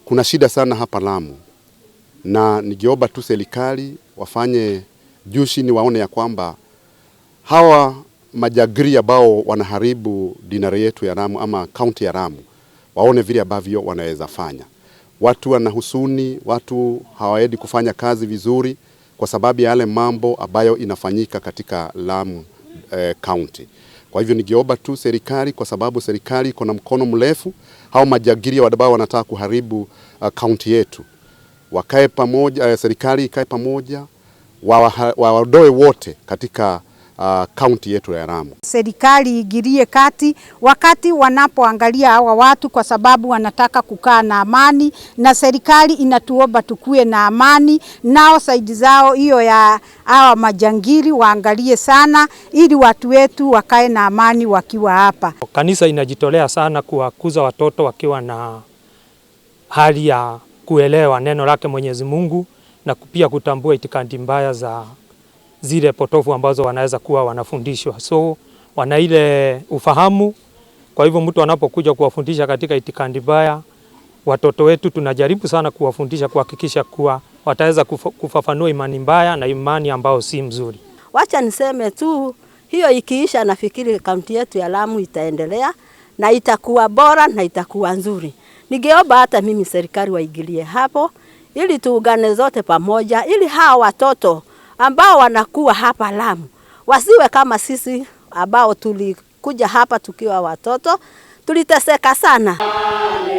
kuna shida sana hapa Lamu, na ningeomba tu serikali wafanye juu chini waone ya kwamba hawa majagiri ambao wanaharibu dinari yetu ya Lamu ama kaunti ya Lamu, waone vile ambavyo wanaweza fanya. Watu wanahusuni, watu hawaendi kufanya kazi vizuri kwa sababu ya yale mambo ambayo inafanyika katika Lamu county. Kwa hivyo ningeomba tu serikali, kwa sababu serikali iko na mkono mrefu, hao majagiri ambao wanataka kuharibu county yetu, wakae pamoja, serikali ikae pamoja, waondoe wote katika county yetu ya Lamu. Serikali igirie kati wakati wanapoangalia hawa watu, kwa sababu wanataka kukaa na amani, na serikali inatuomba tukue na amani, nao saidi zao hiyo ya hawa majangili waangalie sana, ili watu wetu wakae na amani wakiwa hapa. Kanisa inajitolea sana kuwakuza watoto wakiwa na hali ya kuelewa neno lake Mwenyezi Mungu, na pia kutambua itikadi mbaya za zile potofu ambazo wanaweza kuwa wanafundishwa. So wana ile ufahamu. Kwa hivyo mtu anapokuja kuwafundisha katika itikadi mbaya, watoto wetu tunajaribu sana kuwafundisha, kuhakikisha kuwa wataweza kufafanua imani mbaya na imani ambao si mzuri. Wacha niseme tu, hiyo ikiisha nafikiri kaunti yetu ya Lamu itaendelea na itakuwa bora na itakuwa nzuri. Ningeomba hata mimi serikali waigilie hapo, ili tuungane zote pamoja, ili hawa watoto ambao wanakuwa hapa Lamu wasiwe kama sisi ambao tulikuja hapa tukiwa watoto, tuliteseka sana.